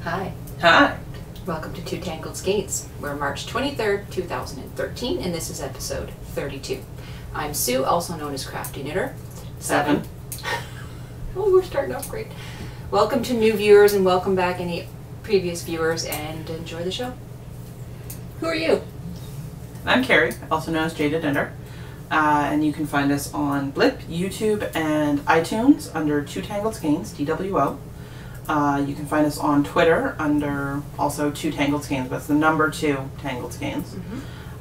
Hi. Hi. Welcome to Tangled Skeins. We're March 23rd, 2013, and this is episode 32. I'm Sue, also known as Crafty Knitter. 7. Oh, we're starting off great. Welcome to new viewers and welcome back any previous viewers, and enjoy the show. Who are you? I'm Kari, also known as Jaded Knitter. And you can find us on Blip, YouTube, and iTunes under Tangled Skeins, TWO. You can find us on Twitter under also Tangled Skeins, but it's the number 2 Tangled Skeins.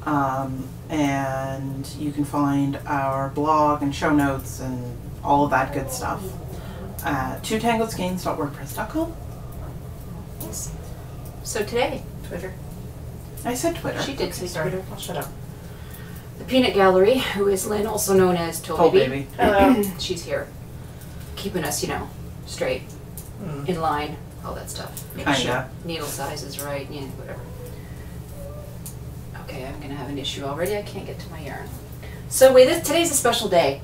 And you can find our blog and show notes and all of that good stuff at twotangledskeins.wordpress.com. Yes. So today, Twitter. I said Twitter. She did say Sorry. Twitter. I'll shut up. The Peanut Gallery, who is Lynn, also known as Toll Baby. Hello. She's here, keeping us, straight, in line, all that stuff. Making sure Kinda. needle size is right, whatever. Okay, I'm gonna have an issue already. I can't get to my yarn. So today's a special day.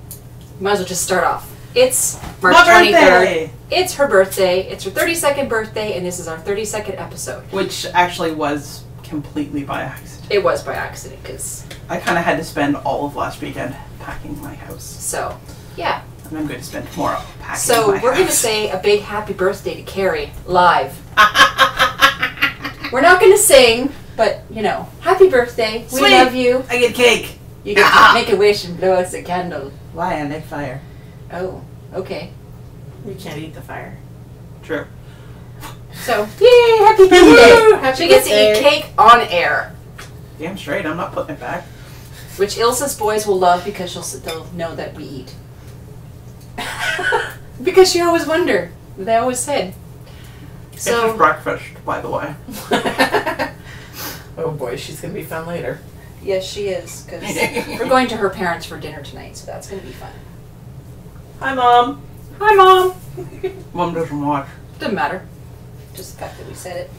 Might as well just start off. It's March My 23rd. birthday! It's her birthday. It's her 32nd birthday, and this is our 32nd episode. Which actually was completely by accident. It was by accident, because... I kind of had to spend all of last weekend packing my house. So, yeah. And I'm going to spend more packing So my we're going to house. say a big happy birthday to Kari live. We're not going to sing, but happy birthday. We Sweet. love you. I get cake. You get to make a wish and blow us a candle. Why? I like fire. Oh, okay. You can't eat the fire. True. So yay, happy birthday! Happy She gets to eat birthday. cake on air, Damn straight, I'm not putting it back. which Ilsa's boys will love because they'll know that we eat. Because she always wondered. They always said. It's So just breakfast, by the way. Oh boy, she's gonna be fun later. yes, she is, because we're going to her parents for dinner tonight, so that's going to be fun. Hi, Mom. Hi, Mom. Mom doesn't watch. Doesn't matter. Just the fact that we said it.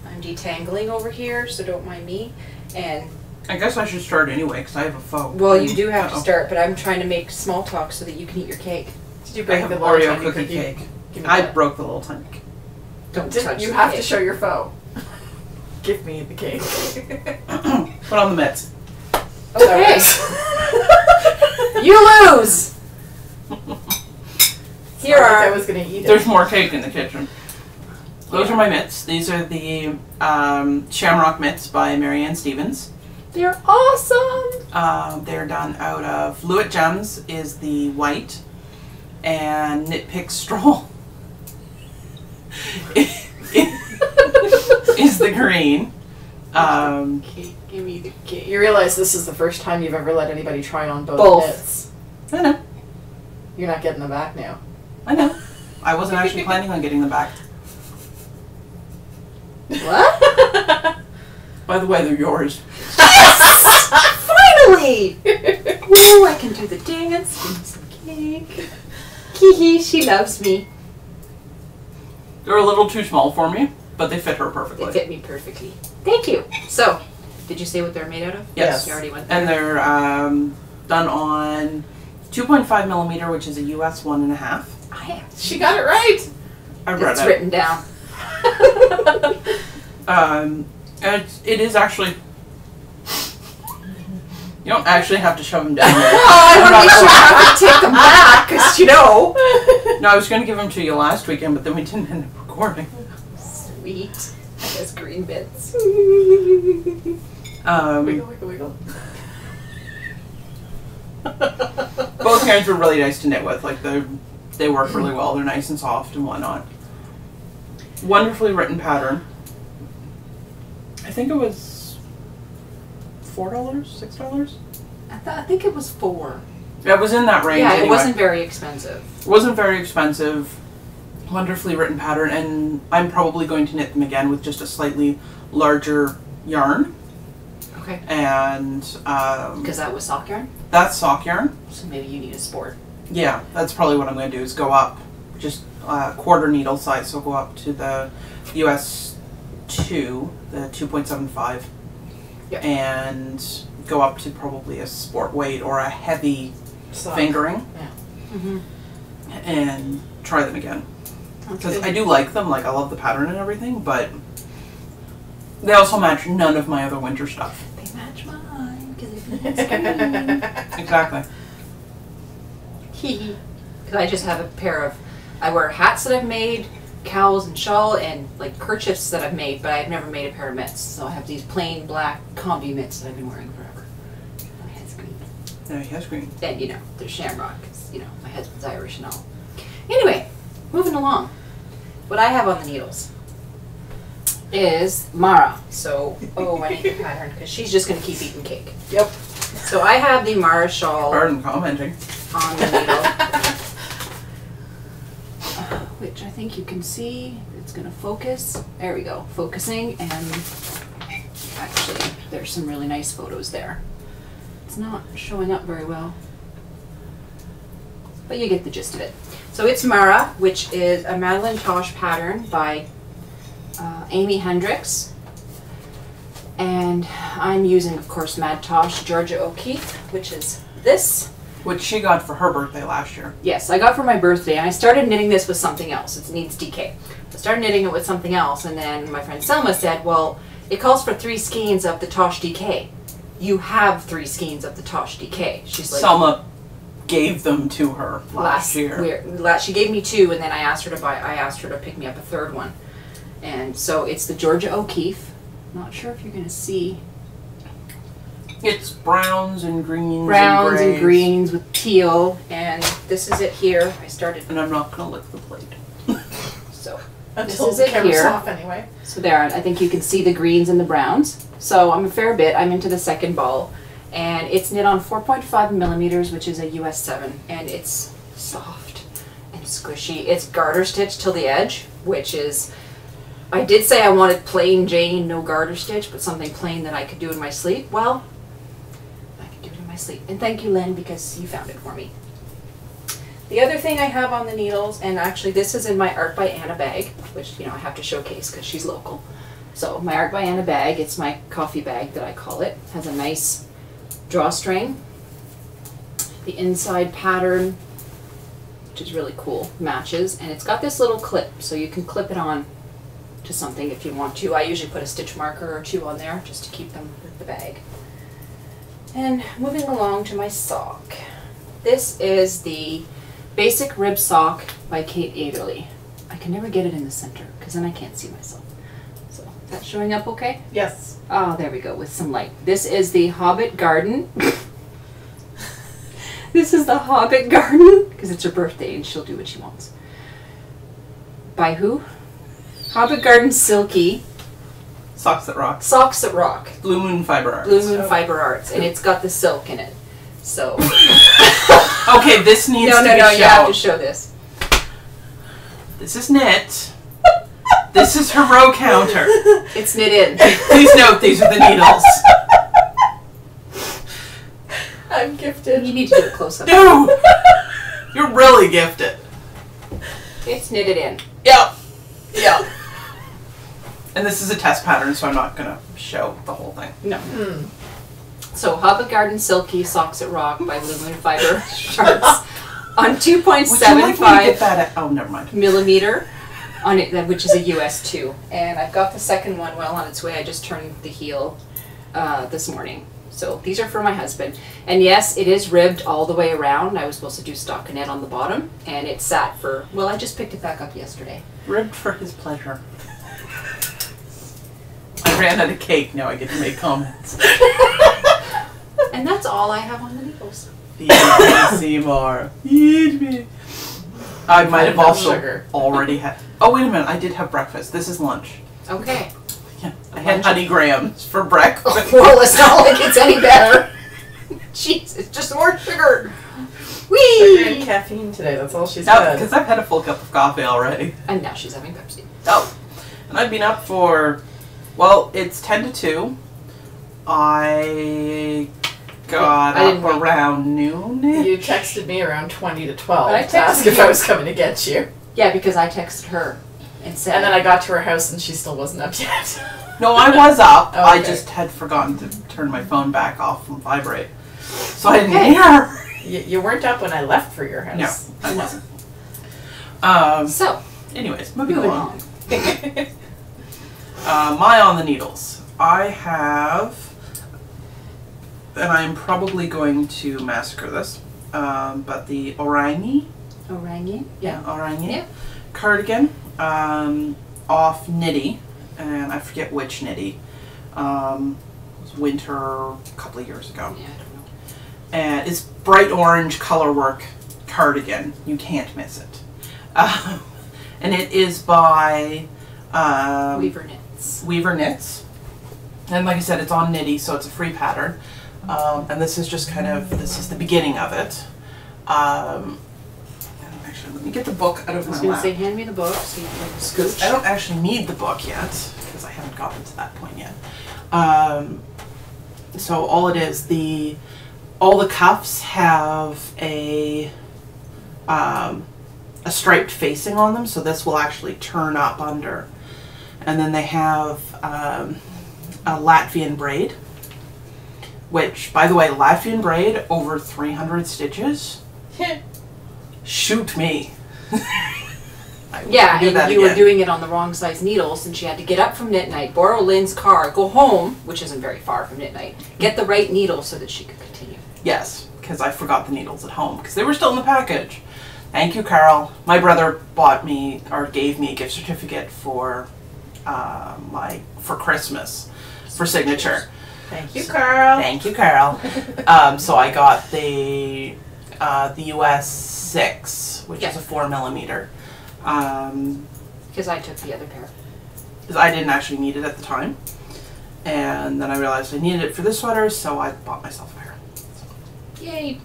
I'm detangling over here, so don't mind me. And, I guess I should start anyway, because I have a phone. well, you do have to Uh-oh. start, but I'm trying to make small talk so that you can eat your cake. Did you I break have the an little Oreo tiny cookie cake. Give me I that. broke the little tiny cake. Don't touch You the have cake. to show your foe. Give me the cake. Put on the mitts. Okay. You lose! Here I are... was gonna eat it. There's more cake in the kitchen. Those are my mitts. These are the Shamrock Mitts by Marianne Stevens. They're awesome! They're done out of Fluid Gems is the white, and Knitpick Stroll is the green. Cake. Give me the cake. You realize this is the first time you've ever let anybody try on both Both. knits. I know. You're not getting them back now. I know. I wasn't actually planning on getting them back. What? By the way, they're yours. Finally! Ooh, I can do the dance. Give me some cake. Hee she loves me. They're a little too small for me, but they fit her They perfectly. fit me perfectly. Thank you. So, did you say what they're made out of? Yes. You already went there. And they're done on 2.5 millimeter, which is a US 1.5. She got it right. I read It's it. written down. And it is actually. You don't actually have to shove them down. I want to make sure I have to take them back, because No, I was going to give them to you last weekend, but then we didn't end up recording. Sweet. I guess green bits. Wiggle, wiggle, wiggle. Both yarns were really nice to knit with. Like they work really well. They're nice and soft and whatnot. Wonderfully written pattern. I think it was $4, $6. I think it was 4. It was in that range. Yeah, it anyway. wasn't very expensive. It wasn't very expensive. Wonderfully written pattern, and I'm probably going to knit them again with just a slightly larger yarn. Okay. And Because that was sock yarn? that's sock yarn. So maybe you need a sport. Yeah, that's probably what I'm going to do is go up just quarter needle size, so go up to the US 2, the 2.75, Yep. and go up to probably a sport weight or a heavy Sock. fingering, Yeah. Mm-hmm. and try them again. Because I do like them, like I love the pattern and everything, but they also match none of my other winter stuff. They match mine because it's green. Exactly. Because I just have a pair of, I wear hats that I've made, cowls and shawl, and like kerchiefs that I've made, but I've never made a pair of mitts. So I have these plain black combi mitts that I've been wearing forever. My head's green. No, he has green. And you know, there's shamrock, because you know, my husband's Irish and all. Anyway, moving along. What I have on the needles is Mara. So, I need the pattern, because she's just going to keep eating cake. Yep. So I have the Mara shawl Pardon commenting. on the needle. Which I think you can see. It's going to focus. There we go. Focusing. And actually, there's some really nice photos there. It's not showing up very well. But you get the gist of it. So it's Mara, which is a Madeline Tosh pattern by Amy Hendricks. And I'm using, of course, Mad Tosh Georgia O'Keeffe, which is this. Which she got for her birthday last year. Yes, I got for my birthday, and I started knitting this with something else. It needs DK. I started knitting it with something else, and then my friend Selma said, well, it calls for 3 skeins of the Tosh DK. You have 3 skeins of the Tosh DK. She's like, Selma gave them to her last year. She gave me 2, and then I asked her to pick me up a 3rd one. And so it's the Georgia O'Keeffe. Not sure if you're going to see. It's browns and greens Browns and and greens with teal, and this is it here. I started, and I'm not going to lick the plate. so Until this is the it camera's here. off anyway. So there, I think you can see the greens and the browns. So I'm a fair bit. I'm into the 2nd ball, and it's knit on 4.5 millimeters, which is a US 7, and it's soft and squishy. It's garter stitched till the edge, which is, I did say I wanted plain Jane, no garter stitch, but something plain that I could do in my sleep. Well, I can do it in my sleep. And thank you, Lynn, because you found it for me. The other thing I have on the needles, and actually this is in my Art by Anna bag, which, you know, I have to showcase because she's local. So my Art by Anna bag, it's my coffee bag that I call it. Has a nice drawstring. The inside pattern, which is really cool, matches. And it's got this little clip, so you can clip it on to something if you want to. I usually put a stitch marker or 2 on there just to keep them with the bag. And moving along to my sock. This is the Basic Rib Sock by Kate Aderly. I can never get it in the center because then I can't see myself. So, is that showing up okay? Yes. Oh, there we go, with some light. This is the Hobbit Garden. This is the Hobbit Garden because it's her birthday and she'll do what she wants. By who? Hobbit Garden Silky. Socks that rock. Socks that rock. Blue Moon Fiber Arts. Blue Moon Fiber Arts. And it's got the silk in it. So. Okay, this needs to be No, shown. you have to show this. This is knit. This is her row counter. It's knit in. Please note these are the needles. I'm gifted. You need to do it close up. No! You're really gifted. It's knitted in. Yep. Yep. And this is a test pattern, so I'm not going to show the whole thing. No. So Hobbit Garden Silky Socks that Rock by Blue Moon Fiber Arts on 2.75 oh, never mind. millimeter on it, which is a US 2. And I've got the 2nd one well on its way. I just turned the heel this morning. So these are for my husband. And yes, it is ribbed all the way around. I was supposed to do stockinette on the bottom, and it sat for, well, I just picked it back up yesterday. Ribbed for his pleasure. I ran out of cake, now I get to make comments. And that's all I have on the needles. Feed me, Seymour. Feed me. I might have also already had, oh wait a minute, I did have breakfast. This is lunch. Okay. Yeah, I had honey grahams for breakfast. Well, it's not like it's any better. Jeez, it's just more sugar. Whee! Sugar and caffeine today, that's all she's No, had. because I've had a full cup of coffee already. And now she's having Pepsi. Oh. And I've been up for, well, it's 10 to 2. I got up around noon. You texted me around 20 to 12 But I to ask texted if you. I was coming to get you. Yeah, because I texted her and said. And then I got to her house and she still wasn't up yet. No, I was up. Oh, I okay. just had forgotten to turn my phone back off from vibrate. So I didn't hear. You weren't up when I left for your house. No, I wasn't. So, Anyways, moving along. My on the needles. I have, and I'm probably going to massacre this, but the Orangi. Orangi? Yeah, Orangi. Yeah. Cardigan, off Knitty, and I forget which Knitty. It was winter a couple of years ago. Yeah, I don't know. And it's bright orange color work cardigan. You can't miss it. And it is by Weaver Knits. Weaver Knits. And like I said, it's on Knitty, so it's a free pattern. And this is just kind of, this is the beginning of it. Actually, let me get the book out of I was my going to lap. say, hand me the book so you can scooch. I don't actually need the book yet, because I haven't gotten to that point yet. So all it is, all the cuffs have a striped facing on them, so this will actually turn up under. And then they have a Latvian braid, which, by the way, Latvian braid, over 300 stitches. Shoot me. Yeah, and you were doing it on the wrong size needles, and she had to get up from knit night, borrow Lynn's car, go home, which isn't very far from knit night, get the right needle so that she could continue. Yes, because I forgot the needles at home, because they were still in the package. Thank you, Carol. My brother bought me, or gave me a gift certificate for Christmas, for signature. Thank you, Carl. Thank you, Carol. So I got the US 6, which is a 4mm. Because I took the other pair. Because I didn't actually need it at the time. And then I realized I needed it for this sweater, so I bought myself a pair. Yay.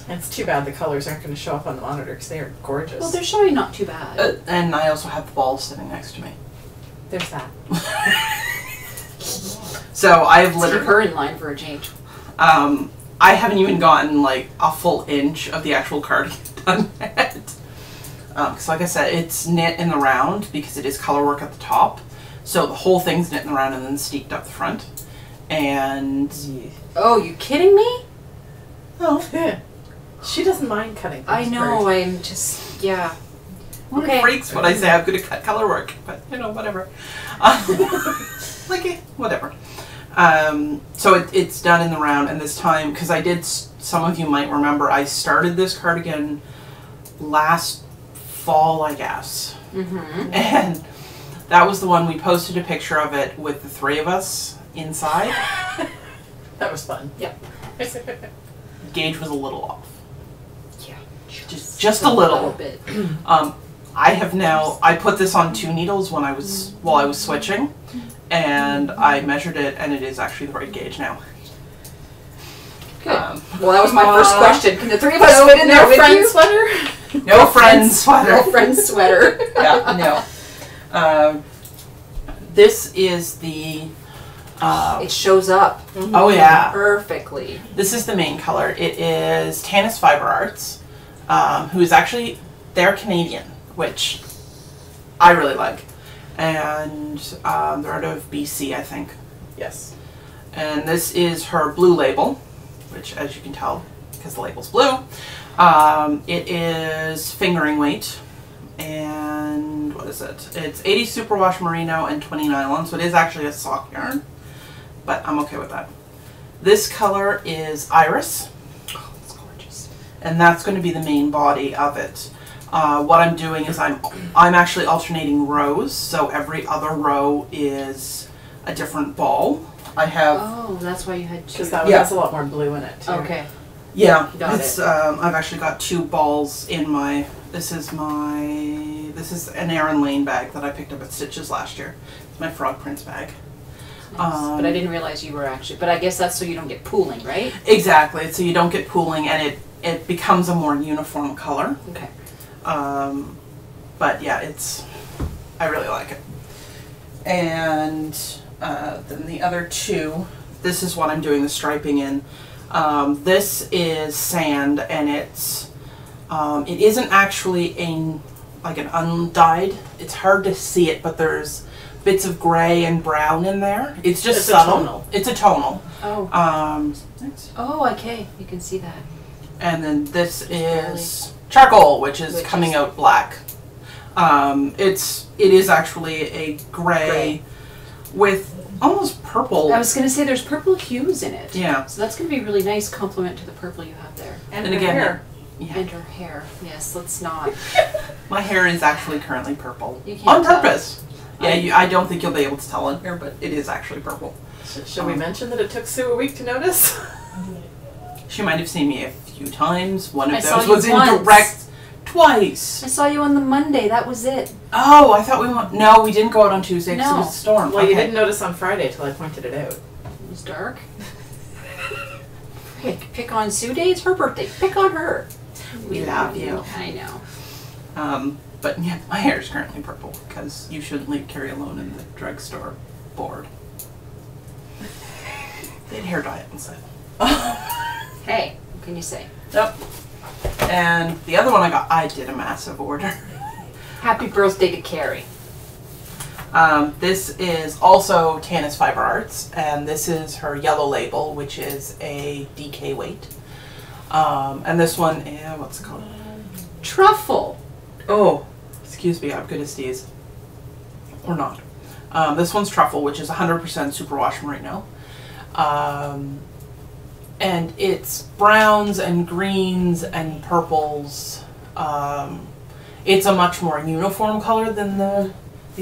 And it's too bad the colors aren't going to show up on the monitor because they are gorgeous. Well, they're showing not too bad. And I also have the balls sitting next to me. There's that. So I've Keep literally... her in line for a change. I haven't even gotten like a full inch of the actual cardigan done yet. Because like I said, it's knit in the round because it is color work at the top. So the whole thing's knit in the round and then steeked up the front. And... Oh, you kidding me? Oh. She doesn't mind cutting things. I know, first. I'm just, yeah. Okay. Freaks when I say I'm going to cut color work, but you know, whatever. Like, whatever. So it's done in the round, and this time, because I did, some of you might remember, I started this cardigan last fall, I guess. Mm-hmm. And that was the one we posted a picture of it with the three of us inside. That was fun. Yep. Gauge was a little off. Yeah. Just a little. bit. I have now, I put this on 2 needles while I was switching, and I measured it, and it is actually the right gauge now. Good. Well, that was my first question. Can the three of us No, fit in there no with friend you? sweater? No friend sweater. No friend sweater. Yeah, no. This is the... It shows up. Oh yeah. Perfectly. This is the main color. It is Tanis Fiber Arts, who is actually, they're Canadian, which I really like. And they're out of BC, I think. Yes. And this is her blue label, which, as you can tell, because the label's blue, it is fingering weight. And what is it? It's 80 superwash merino and 20 nylon, so it is actually a sock yarn. But I'm okay with that. This color is Iris. Oh, that's gorgeous. And that's going to be the main body of it. What I'm doing is I'm actually alternating rows, so every other row is a different ball. I have... Oh, that's why you had 2. Because that one has a lot more blue in it, too. Okay. Yeah, Got it's it. I've actually got 2 balls in my... This is an Erin Lane bag that I picked up at Stitches last year. It's my Frog Prince bag. Nice. But I didn't realize you were actually... But I guess that's so you don't get pooling, right? Exactly, so you don't get pooling and it becomes a more uniform color. Okay. But yeah, I really like it. And then the other 2, this is what I'm doing the striping in. This is sand, and it isn't actually like an undyed. It's hard to see it, but there's bits of gray and brown in there. It's just subtle. A tonal. It's a tonal. Oh. Oh, okay. You can see that. And then this is charcoal, which is coming out black. It is actually a gray with almost purple. I was going to say there's purple hues in it. Yeah. So that's going to be a really nice compliment to the purple you have there. And And her again, hair. Yeah. And her hair. Yes, let's not. My hair is actually currently purple. You can't On tell. purpose. Yeah, I don't think you'll be able to tell on here, but it is actually purple. Should we mention that it took Sue a week to notice? She might have seen me a few times. One I of saw those you was in once. direct twice. I saw you on the Monday. That was it. Oh, I thought we went. No, we didn't go out on Tuesday because No. it was a storm. Well, you Okay. didn't notice on Friday till I pointed it out. It was dark. Pick on Sue Day. It's her birthday. Pick on her. We love you. I know. But yeah, my hair is currently purple because you shouldn't leave Kari alone in the drugstore bored. They had hair dye inside. Hey, what can you say? Yep. And the other one I did a massive order. Happy birthday to Kari. This is also Tannis Fiber Arts, and this is her yellow label, which is a DK weight. And this one, what's it called? Truffle. Oh, excuse me, I'm good as these. Or not. This one's Truffle, which is 100% superwash merino. And it's browns and greens and purples. It's a much more uniform color than the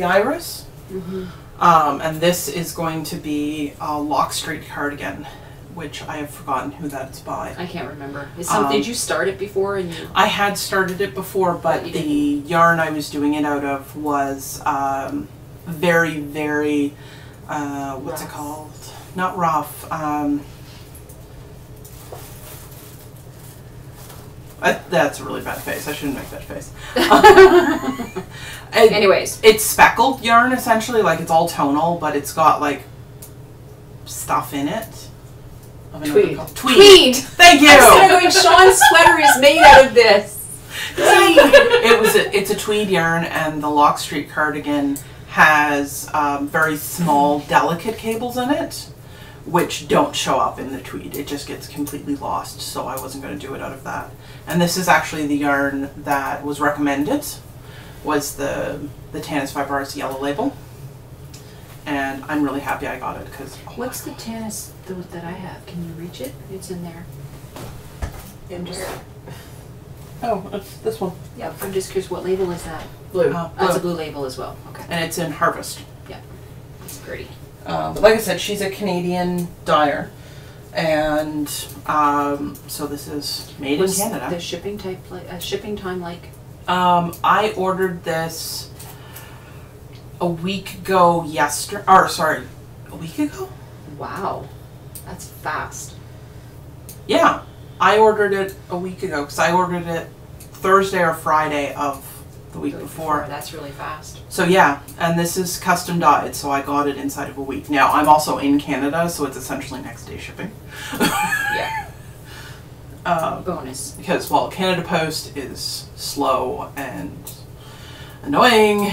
iris. Mm-hmm. And this is going to be a Lock Street cardigan, which I have forgotten who that's by. I can't remember. Did you start it before? And you? I had started it before, but you the didn't. yarn I was doing it out of was very, very, what's it Rough. called? Not rough. That's a really bad face. I shouldn't make that face. Anyways. It's speckled yarn, essentially. Like, it's all tonal, but it's got, like, stuff in it. Tweed. Tweed. Thank you. I was gonna go, Sean's sweater is made out of this. It's a tweed yarn, and the Lock Street cardigan has very small, delicate cables in it, which don't show up in the tweed. It just gets completely lost, so I wasn't going to do it out of that. And this is actually the yarn that was recommended, was the Tannis Fiber Arts yellow label. And I'm really happy I got it, because... What's the Tannis that I have? Can you reach it? It's in there. Oh, it's this one. Yeah, I'm just curious, what label is that? Blue. That's a blue label as well. Okay. And it's in Harvest. Yeah, it's pretty. But like I said, she's a Canadian dyer. And so this is made in Canada. The shipping time like? I ordered this a week ago a week ago? Wow, that's fast. Yeah, I ordered it a week ago because I ordered it Thursday or Friday of the week before. That's really fast. So yeah, and this is custom dyed, so I got it inside of a week. Now, I'm also in Canada, so it's essentially next day shipping. Yeah. Bonus. Because, well, Canada Post is slow and annoying.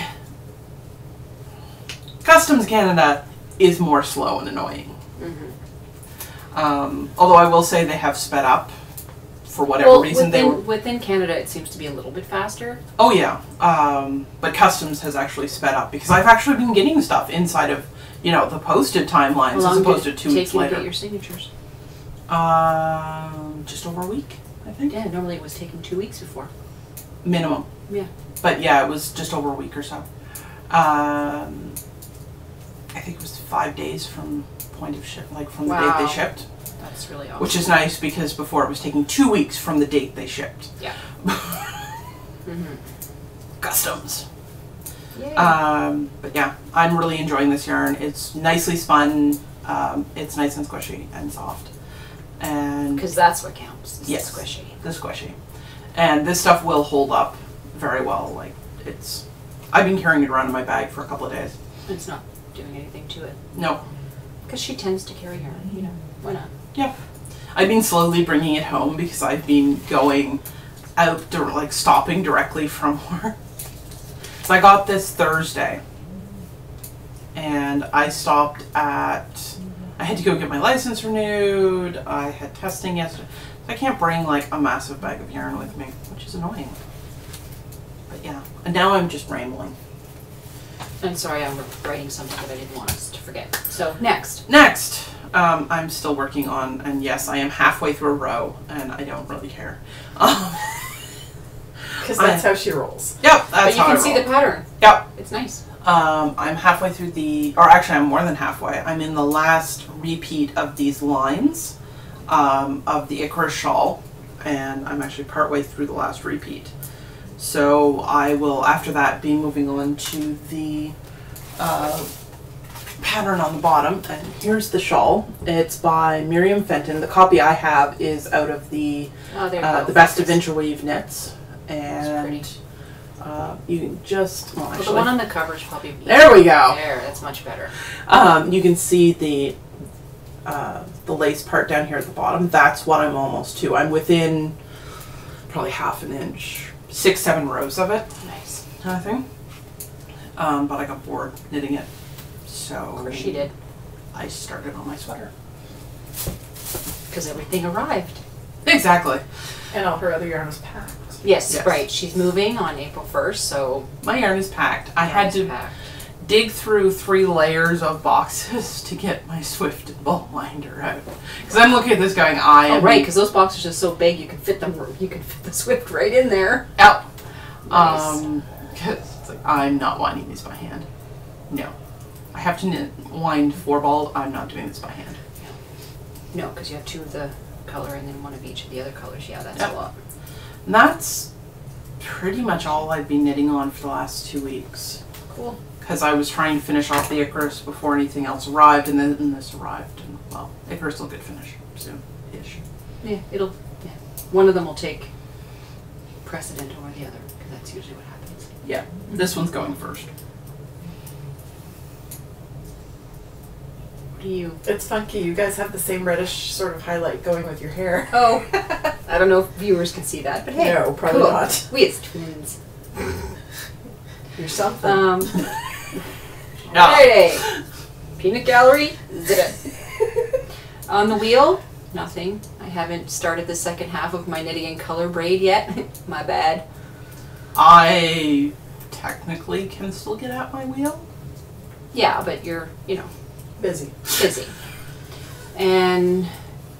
Customs Canada is more slow and annoying. Mm-hmm. Although I will say they have sped up for whatever reason. Within Canada, it seems to be a little bit faster. Oh yeah, but Customs has actually sped up because I've actually been getting stuff inside of, you know, the posted timelines as opposed to 2 weeks later. Take you to get your signatures. Just over a week, I think. Yeah, normally it was taking 2 weeks before. Minimum. Yeah. But yeah, it was just over a week or so. I think it was 5 days from point of ship, like from the date they shipped. That's really awesome. Which is nice because before it was taking 2 weeks from the date they shipped. Yeah. Mm-hmm. Customs. Yay. But yeah, I'm really enjoying this yarn. It's nicely spun. It's nice and squishy and soft. And because that's what counts. Is yes, the squishy. The squishy. And this stuff will hold up very well. Like I've been carrying it around in my bag for a couple of days. It's not doing anything to it. No. Because she tends to carry yarn. You know, why not? Yeah. I've been slowly bringing it home because I've been going out, like stopping directly from work. So I got this Thursday, and I stopped at, I had to go get my license renewed, I had testing yesterday, so I can't bring like a massive bag of yarn with me, which is annoying. But yeah, and now I'm just rambling. I'm sorry, I'm writing something that I didn't want us to forget. So, next. Next, I'm still working on, and yes, I am halfway through a row, and I don't really care. Because that's how she rolls. Yep, that's how I roll. But you can see the pattern. Yep. It's nice. I'm halfway through or actually I'm more than halfway. I'm in the last repeat of these lines of the Icarus shawl, and I'm actually partway through the last repeat. So I will, after that, be moving on to the pattern on the bottom. And here's the shawl. It's by Miriam Fenton. The copy I have is out of the Best of Interweave Knits. And you can just, well, actually, the one on the cover is probably there we go. There, that's much better. You can see the lace part down here at the bottom. That's what I'm almost to. I'm within probably half an inch, 6-7 rows of it. Nice. Kind of thing. But I got bored knitting it, so Of course she did. I started on my sweater. Because everything arrived. Exactly. And all her other yarn was packed. Yes, Yes. right. She's moving on April 1st, so My yarn is packed. I had to dig through 3 layers of boxes to get my Swift ball winder out. Because I'm looking at this going, oh, right, because those boxes are so big, you can fit them. You can fit the Swift right in there. Yep. Nice. Because it's like, I'm not winding these by hand. No. I have to wind 4 balls. I'm not doing this by hand. No, because you have 2 of the color and then 1 of each of the other colors. Yeah, that's Yep. a lot. And that's pretty much all I've been knitting on for the last 2 weeks. Cool. Because I was trying to finish off the Icarus before anything else arrived, and then this arrived. And, well, Icarus will get finished soon-ish. Yeah, yeah. One of them will take precedent over the other, because that's usually what happens. Yeah, this one's going first. What do you... It's funky. You guys have the same reddish sort of highlight going with your hair. Oh, I don't know if viewers can see that, but hey. No, probably cool. not. We as twins. You're something. Alrighty. Peanut gallery, zip it. On the wheel, nothing. I haven't started the second half of my knitting in color braid yet. My bad. I technically can still get at my wheel. Yeah, but you're, busy. And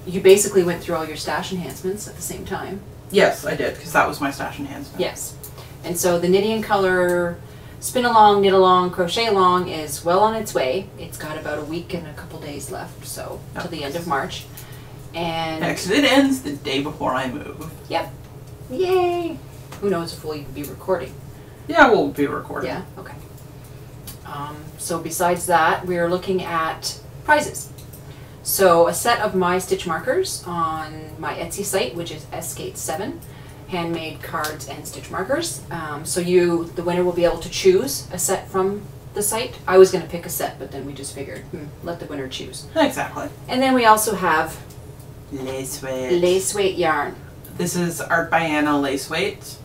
you basically went through all your stash enhancements at the same time. Yes, I did, because that was my stash enhancement. Yes. And so the knitting in color spin along, knit along, crochet along is well on its way. It's got about a week and a couple days left, so to the end of March. And next, it ends the day before I move. Yep. Yay! Who knows if we'll even be recording. Yeah, we'll be recording. Yeah, okay. So besides that, we're looking at prizes. So a set of my stitch markers on my Etsy site, which is Skate7, handmade cards and stitch markers. So the winner will be able to choose a set from the site. I was going to pick a set, but then we just figured, let the winner choose. Exactly. And then we also have lace weight. lace weight yarn. This is Art by Anna lace weight.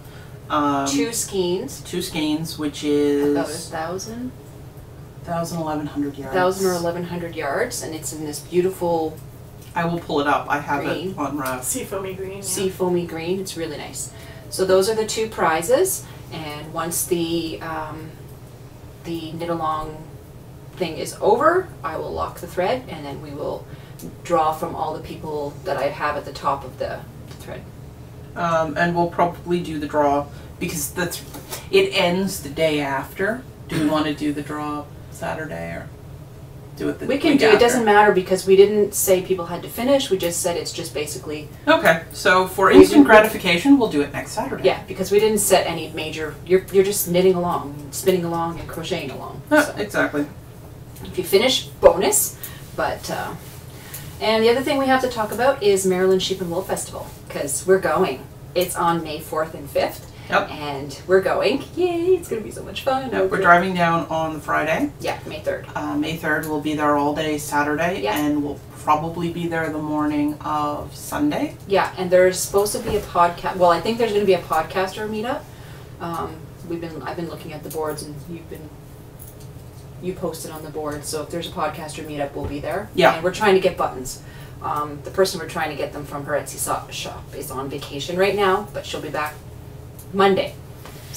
2 skeins. 2 skeins, which is About 1,000. 1,100 yards. 1,000 or 1,100 yards, and it's in this beautiful I will pull it up. I have green. it on rack. Sea foamy green. Yeah. Sea foamy green. It's really nice. So those are the 2 prizes, and once the knit along thing is over, I will lock the thread, and then we will draw from all the people that I have at the top of the thread. And we'll probably do the draw because it ends the day after. Do we want to do the draw Saturday or do it the We can week do after? it. Doesn't matter because we didn't say people had to finish. We just said it's just basically. Okay, so for instant gratification, we'll do it next Saturday. Yeah, because we didn't set any major. You're just knitting along, spinning along, and crocheting along. So. Exactly. If you finish, bonus. But and the other thing we have to talk about is Maryland Sheep and Wool Festival because we're going. It's on May 4th and 5th. Yep. And we're going. Yay! It's gonna be so much fun. Yep, we're driving down on the Friday. Yeah, May 3rd. May 3rd, we'll be there all day Saturday, Yeah. and we'll probably be there the morning of Sunday. Yeah, and there's supposed to be a podcast. Well, I think there's going to be a podcaster meetup. I've been looking at the boards, and you posted on the board. So if there's a podcaster meetup, we'll be there. Yeah. And we're trying to get buttons. The person we're trying to get them from her Etsy shop is on vacation right now, but she'll be back Monday.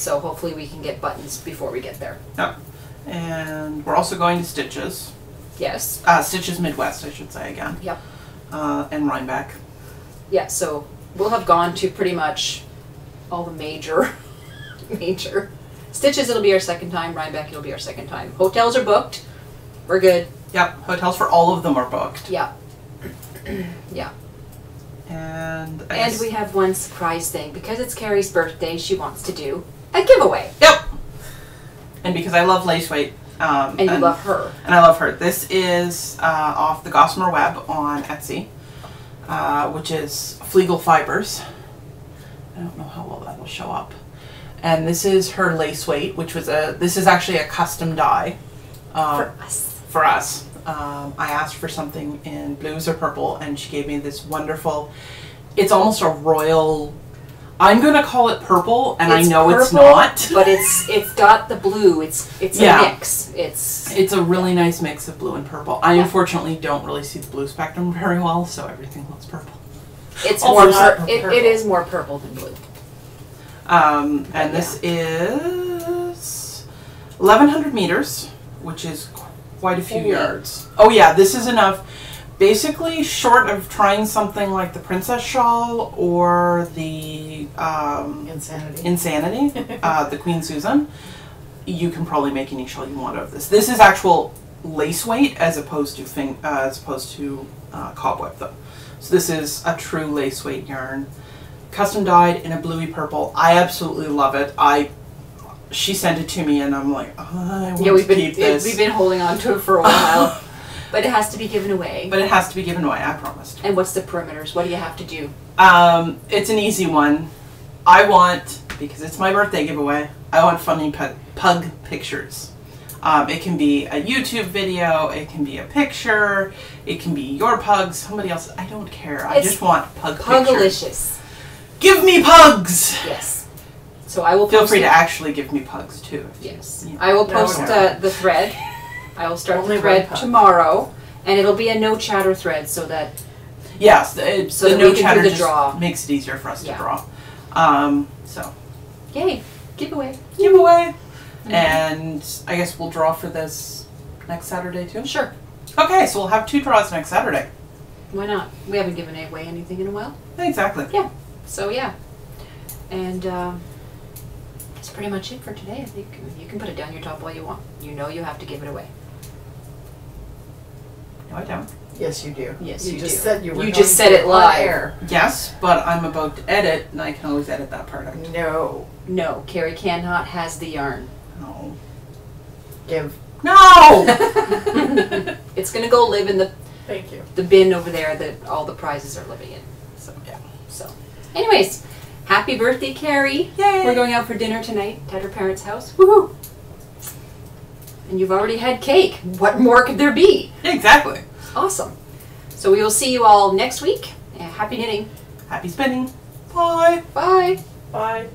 So hopefully we can get buttons before we get there. Yep. And we're also going to Stitches. Yes. Stitches Midwest, I should say again. Yep. And Rhinebeck. Yeah, so we'll have gone to pretty much all the major Stitches. It'll be our second time. Rhinebeck, it'll be our second time. Hotels are booked. We're good. Yep. Hotels for all of them are booked. Yeah. Yeah. And we have one surprise thing. Because it's Kari's birthday, she wants to do a giveaway. Yep. And because I love lace weight. And you love her. And I love her. This is off the Gossamer Web on Etsy, which is Flegel Fibers. I don't know how well that will show up. And this is her lace weight, which was this is actually a custom dye. For us. For us. I asked for something in blues or purple, and she gave me this wonderful, it's almost a royal, I'm going to call it purple, and I know purple, it's not. But it's got the blue. It's Yeah. a mix. It's a really nice mix of blue and purple. I unfortunately don't really see the blue spectrum very well, so everything looks purple. It's Also more not purple. It is more purple than blue. And this is 1,100 meters, which is quite a few yards. Oh yeah, this is enough. Basically, short of trying something like the Princess Shawl or the Insanity, the Queen Susan, you can probably make any shawl you want out of this. This is actual lace weight as opposed to cobweb though. So this is a true lace weight yarn, custom dyed in a bluey purple. I absolutely love it. She sent it to me, and I'm like, I want to keep this. We've been holding on to it for a while, but it has to be given away. But it has to be given away, I promised. And what's the perimeters? What do you have to do? It's an easy one. I want, because it's my birthday giveaway, I want funny pug pictures. It can be a YouTube video, it can be a picture, it can be your pug, somebody else. I don't care. I just want pug pictures. Pugalicious. Give me pugs! Yes. So I will feel free to actually give me pugs too. Yes. I will post the thread. I will start the thread tomorrow, and it'll be a no chatter thread so that yes, so the that no we can chatter do the just draw. Makes it easier for us to draw. So yay, giveaway. Giveaway. And I guess we'll draw for this next Saturday too? Sure. Okay, so we'll have 2 draws next Saturday. Why not? We haven't given away anything in a while. Exactly. Yeah. So yeah. And that's pretty much it for today. I think you can put it down your top while you want. You know you have to give it away. No, I don't. Yes, you do. Yes, you you just do. said you were. You just said it live. Air. Yes, but I'm about to edit, and I can always edit that part out. No. No, Kari cannot has the yarn. No. Give. No! It's gonna go live in the Thank you. the bin over there that all the prizes are living in. So Yeah. So, anyways, happy birthday, Kari! Yay! We're going out for dinner tonight at her parents' house. Woohoo! And you've already had cake. What more could there be? Exactly. Awesome. So we will see you all next week. Happy knitting. Happy spinning. Bye. Bye. Bye.